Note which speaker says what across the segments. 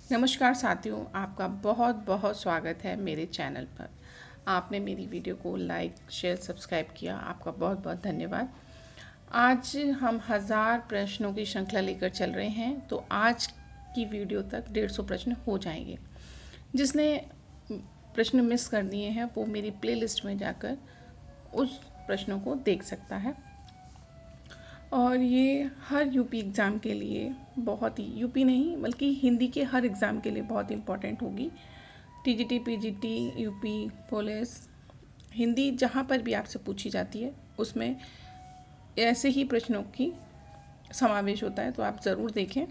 Speaker 1: नमस्कार साथियों, आपका बहुत बहुत स्वागत है मेरे चैनल पर। आपने मेरी वीडियो को लाइक, शेयर, सब्सक्राइब किया, आपका बहुत बहुत धन्यवाद। आज हम 1000 प्रश्नों की श्रृंखला लेकर चल रहे हैं, तो आज की वीडियो तक 150 प्रश्न हो जाएंगे। जिसने प्रश्न मिस कर दिए हैं वो मेरी प्लेलिस्ट में जाकर उस प्रश्नों को देख सकता है। और ये हर यूपी एग्ज़ाम के लिए बहुत ही, यूपी नहीं बल्कि हिंदी के हर एग्ज़ाम के लिए बहुत इम्पॉर्टेंट होगी। TGT, PGT, UP police, Hindi जहाँ पर भी आपसे पूछी जाती है उसमें ऐसे ही प्रश्नों की समावेश होता है, तो आप ज़रूर देखें।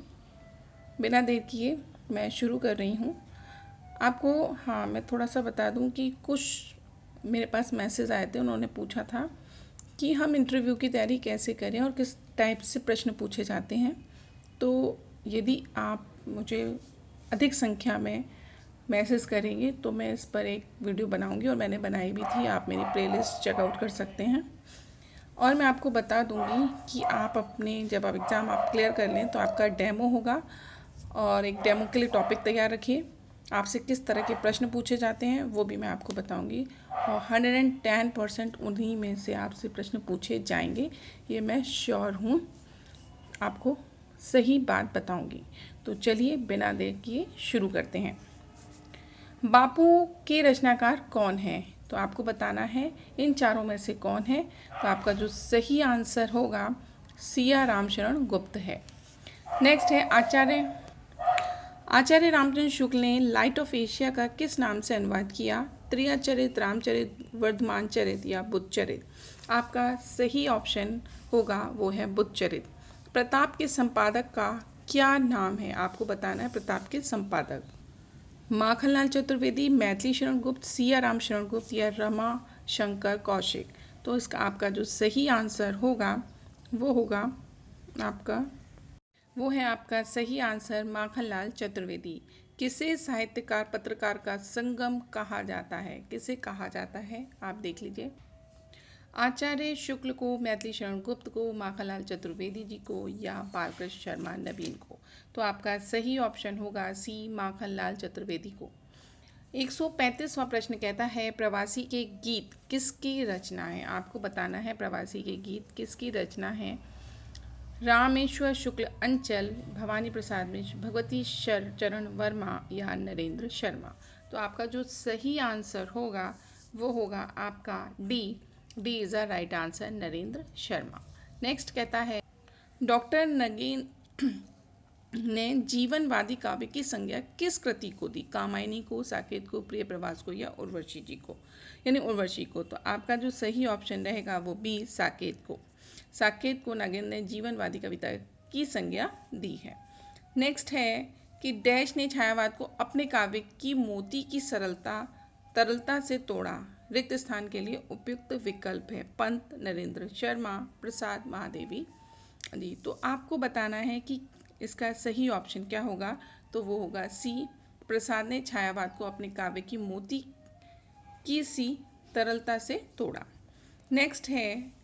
Speaker 1: बिना देर किए मैं शुरू कर रही हूँ। आपको मैं थोड़ा सा बता दूँ कि कुछ मेरे पास मैसेज आए थे, उन्होंने पूछा था कि हम इंटरव्यू की तैयारी कैसे करें और किस टाइप से प्रश्न पूछे जाते हैं। तो यदि आप मुझे अधिक संख्या में मैसेज करेंगे तो मैं इस पर एक वीडियो बनाऊंगी, और मैंने बनाई भी थी। आप मेरी प्लेलिस्ट चेकआउट कर सकते हैं। और मैं आपको बता दूंगी कि आप अपने जब आप एग्ज़ाम क्लियर कर लें तो आपका डेमो होगा, और एक डेमो के लिए टॉपिक तैयार रखिए। आपसे किस तरह के प्रश्न पूछे जाते हैं वो भी मैं आपको बताऊंगी, और 110% उन्हीं में से आपसे प्रश्न पूछे जाएंगे, ये मैं श्योर हूँ। आपको सही बात बताऊंगी। तो चलिए बिना देर किए शुरू करते हैं। बापू के रचनाकार कौन है? तो आपको बताना है इन चारों में से कौन है। तो आपका जो सही आंसर होगा सिया रामशरण गुप्त है। नेक्स्ट है आचार्य रामचंद्र शुक्ल ने लाइट ऑफ एशिया का किस नाम से अनुवाद किया? त्रियाचरित, रामचरित, वर्धमान चरित या बुद्धचरित? आपका सही ऑप्शन होगा वो है बुद्धचरित। प्रताप के संपादक का क्या नाम है? आपको बताना है प्रताप के संपादक। माखनलाल चतुर्वेदी, मैथिली शरण गुप्त, सिया राम शरण गुप्त या रमा शंकर कौशिक? तो इसका आपका जो सही आंसर होगा वो होगा आपका वो है आपका सही आंसर माखनलाल चतुर्वेदी। किसे साहित्यकार पत्रकार का संगम कहा जाता है? किसे कहा जाता है आप देख लीजिए। आचार्य शुक्ल को, मैथिली शरण गुप्त को, माखनलाल चतुर्वेदी जी को या बालकृष्ण शर्मा नवीन को? तो आपका सही ऑप्शन होगा सी, माखनलाल चतुर्वेदी को। 135वां प्रश्न कहता है प्रवासी के गीत किसकी रचना है? आपको बताना है प्रवासी के गीत किसकी रचना है। रामेश्वर शुक्ल अंचल, भवानी प्रसाद मिश्र, भगवती चरण वर्मा या नरेंद्र शर्मा? तो आपका जो सही आंसर होगा वो होगा आपका D. D is a right answer, Narendra Sharma. Next कहता है डॉक्टर नगीन ने जीवनवादी काव्य की संज्ञा किस कृति को दी? कामायनी को, साकेत को, प्रिय प्रवास को या उर्वशी जी को, यानी उर्वशी को? तो आपका जो सही ऑप्शन रहेगा वो बी, साकेत को। साकेत को नगेंद्र ने जीवनवादी कविता की संज्ञा दी है। नेक्स्ट है कि डैश ने छायावाद को अपने काव्य की मोती की तरलता से तोड़ा। रिक्त स्थान के लिए उपयुक्त विकल्प है पंत, नरेंद्र शर्मा, प्रसाद, महादेवी जी। तो आपको बताना है कि इसका सही ऑप्शन क्या होगा। तो वो होगा सी, प्रसाद ने छायावाद को अपने काव्य की मोती की सी तरलता से तोड़ा। नेक्स्ट है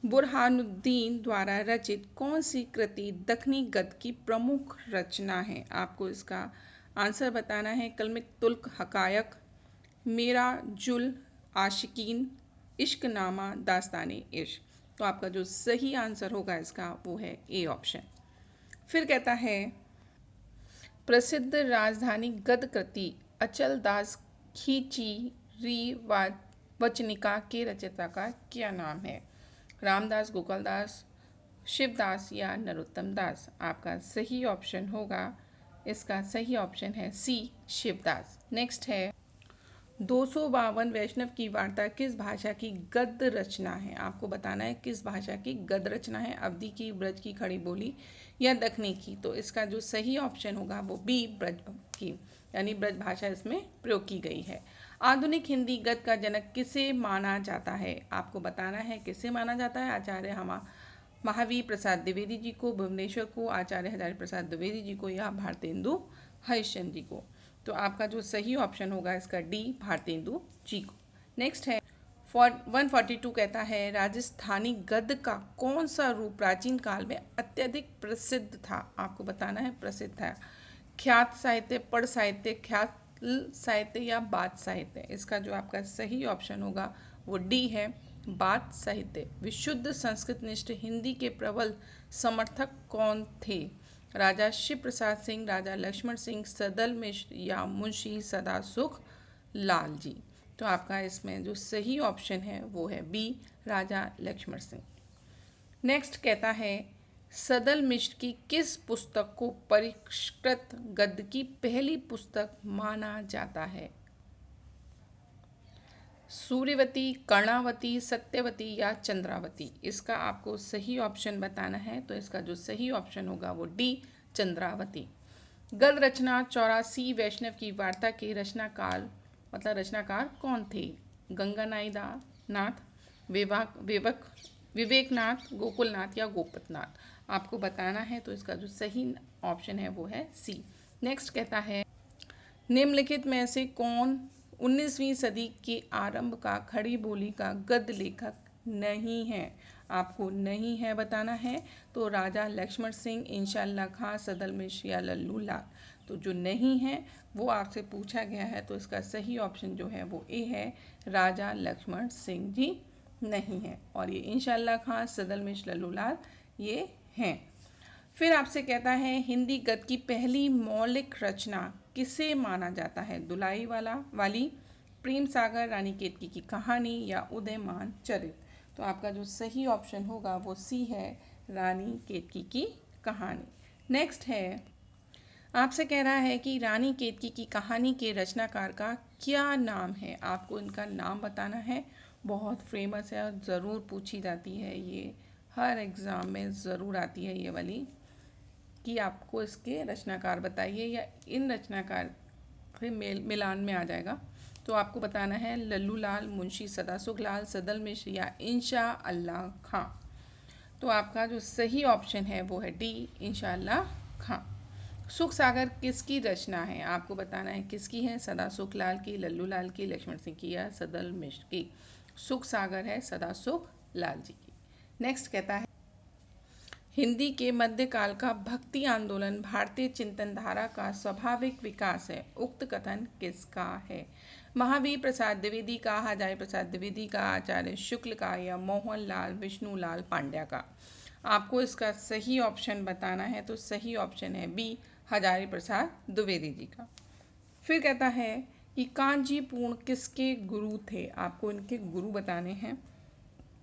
Speaker 1: बुरहानुद्दीन द्वारा रचित कौन सी कृति दक्खनी गद्य की प्रमुख रचना है? आपको इसका आंसर बताना है। कलमिक तुल्क हकायक, मेरा जुल आशिकीन, इश्कनामा, दास्ताने इश्क? तो आपका जो सही आंसर होगा इसका वो है ए ऑप्शन। फिर कहता है प्रसिद्ध राजधानी गद्य कृति अचल दास खींची री वचनिका के रचयिता का क्या नाम है? रामदास, गोपालदास, शिवदास या नरोत्तम दास? आपका सही ऑप्शन होगा, इसका सही ऑप्शन है सी, शिवदास। नेक्स्ट है 252 वैष्णव की वार्ता किस भाषा की गद्य रचना है? आपको बताना है किस भाषा की गद्य रचना है। अवधी की, ब्रज की, खड़ी बोली या दक्षिणी की? तो इसका जो सही ऑप्शन होगा वो बी, ब्रज की, यानी ब्रज भाषा इसमें प्रयोग की गई है। आधुनिक हिंदी गद्य का जनक किसे माना जाता है? आपको बताना है किसे माना जाता है। आचार्य महावीर प्रसाद द्विवेदी जी को, भुवनेश्वर को, आचार्य हजारी प्रसाद द्विवेदी जी को या भारतेंदु हरिश्चंद्र जी को? तो आपका जो सही ऑप्शन होगा इसका डी, भारतेंदु जी को। नेक्स्ट है 142 कहता है राजस्थानी गद्य का कौन सा रूप प्राचीन काल में अत्यधिक प्रसिद्ध था। आपको बताना है प्रसिद्ध था। ख्यात साहित्य, पढ़ साहित्य, ख्यात साहित्य या बात साहित्य। इसका जो आपका सही ऑप्शन होगा वो डी है, बात साहित्य। विशुद्ध संस्कृत निष्ठ हिंदी के प्रबल समर्थक कौन थे। राजा शिव प्रसाद सिंह, राजा लक्ष्मण सिंह, सदल मिश्र या मुंशी सदासुख लाल जी। तो आपका इसमें जो सही ऑप्शन है वो है बी, राजा लक्ष्मण सिंह। नेक्स्ट कहता है सदल मिश्र की किस पुस्तक को परिष्कृत गद्य की पहली पुस्तक माना जाता है। सूर्यवती, कर्णावती, सत्यवती या चंद्रावती। इसका आपको सही ऑप्शन बताना है। तो इसका जो सही ऑप्शन होगा वो डी, चंद्रावती। गद्य रचना 84 वैष्णव की वार्ता के रचनाकार कौन थे। गंगानाथ, विवेकनाथ, गोकुलनाथ या गोपतनाथ। आपको बताना है। तो इसका जो सही ऑप्शन है वो है सी। नेक्स्ट कहता है निम्नलिखित में से कौन 19वीं सदी के आरंभ का खड़ी बोली का गद्य लेखक नहीं है। आपको नहीं है बताना है। तो राजा लक्ष्मण सिंह, इंशाअल्लाह खां, सदल मिश्र या लल्लू लाल। तो जो नहीं है वो आपसे पूछा गया है। तो इसका सही ऑप्शन जो है वो ए है, राजा लक्ष्मण सिंह जी नहीं है। और ये इंशाअल्लाह खां, सदल मिश्र, लल्लू लाल ये हैं। फिर आपसे कहता है हिंदी गद्य की पहली मौलिक रचना किसे माना जाता है। दुलाई वाली, प्रेम सागर, रानी केतकी की कहानी या उदयमान चरित। तो आपका जो सही ऑप्शन होगा वो सी है, रानी केतकी की कहानी। नेक्स्ट है आपसे कह रहा है कि रानी केतकी की कहानी के रचनाकार का क्या नाम है। आपको इनका नाम बताना है। बहुत फेमस है और ज़रूर पूछी जाती है, ये हर एग्ज़ाम में ज़रूर आती है ये वाली कि आपको इसके रचनाकार बताइए या इन रचनाकार के मिलान में आ जाएगा। तो आपको बताना है लल्लू लाल, मुंशी सदासुख लाल, सदल मिश्र या इंशाअल्लाह खां। तो आपका जो सही ऑप्शन है वो है डी, इंशाअल्लाह खां। सुख सागर किसकी रचना है। आपको बताना है किसकी है। सदासुख लाल की, लल्लू लाल की, लक्ष्मण सिंह की या सदल मिश्र की। सुख सागर है सदासुख लाल जी की। नेक्स्ट कहता है हिंदी के मध्यकाल का भक्ति आंदोलन भारतीय चिंतन धारा का स्वाभाविक विकास है। उक्त कथन किसका है। महावीर प्रसाद द्विवेदी का, हजारी प्रसाद द्विवेदी का, आचार्य शुक्ल का या मोहन लाल विष्णुलाल पांड्या का। आपको इसका सही ऑप्शन बताना है। तो सही ऑप्शन है बी, हजारी प्रसाद द्विवेदी जी का। फिर कहता है कि कांचीपुरण किसके गुरु थे। आपको इनके गुरु बताने हैं,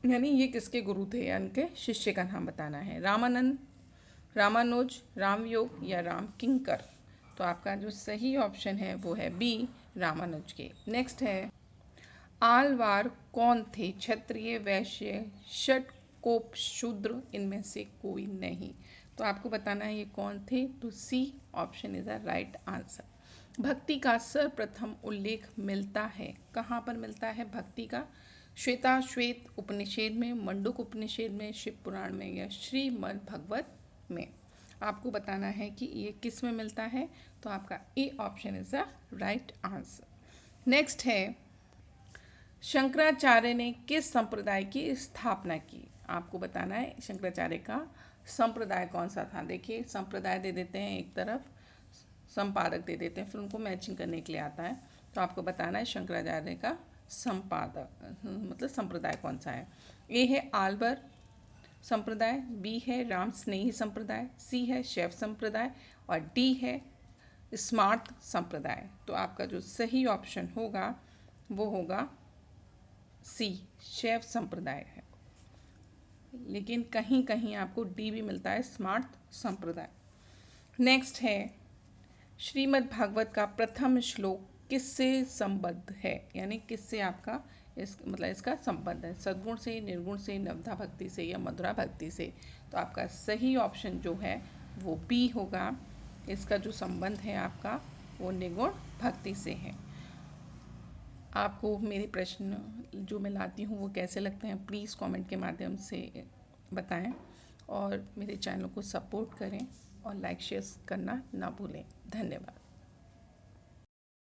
Speaker 1: यानी ये किसके गुरु थे, इनके शिष्य का नाम बताना है। रामानंद, रामानुज, रामयोग या राम किंकर। तो आपका जो सही ऑप्शन है वो है बी, रामानुज के। नेक्स्ट है आलवार कौन थे। क्षत्रिय, वैश्य, षटकोप, शूद्र, इनमें से कोई नहीं। तो आपको बताना है ये कौन थे। तो C option is the right answer. भक्ति का सर्वप्रथम उल्लेख मिलता है, कहाँ पर मिलता है भक्ति का। श्वेताश्वेत उपनिषद में, मंडूक उपनिषद में, शिव पुराण में या श्रीमद् भगवत में। आपको बताना है कि ये किस में मिलता है। तो आपका A option is the right answer. Next है शंकराचार्य ने किस संप्रदाय की स्थापना की। आपको बताना है शंकराचार्य का संप्रदाय कौन सा था। देखिए संप्रदाय दे देते हैं एक तरफ, संपादक दे देते हैं, फिर उनको मैचिंग करने के लिए आता है। तो आपको बताना है शंकराचार्य का संप्रदाय कौन सा है। ए है आलवर संप्रदाय, बी है राम स्नेही संप्रदाय, सी है शैव संप्रदाय और डी है स्मार्त संप्रदाय। तो आपका जो सही ऑप्शन होगा वो होगा सी, शैव संप्रदाय है। लेकिन कहीं कहीं आपको डी भी मिलता है, स्मार्त संप्रदाय। नेक्स्ट है श्रीमद् भागवत का प्रथम श्लोक किससे संबद्ध है, यानी किससे आपका इसका संबंध है। सद्गुण से, निर्गुण से, नवधा भक्ति से या मधुरा भक्ति से। तो आपका सही ऑप्शन जो है वो बी होगा। इसका जो संबंध है आपका वो निर्गुण भक्ति से है। आपको मेरे प्रश्न जो मैं लाती हूँ वो कैसे लगते हैं प्लीज़ कमेंट के माध्यम से बताएं और मेरे चैनल को सपोर्ट करें और लाइक शेयर करना ना भूलें। धन्यवाद।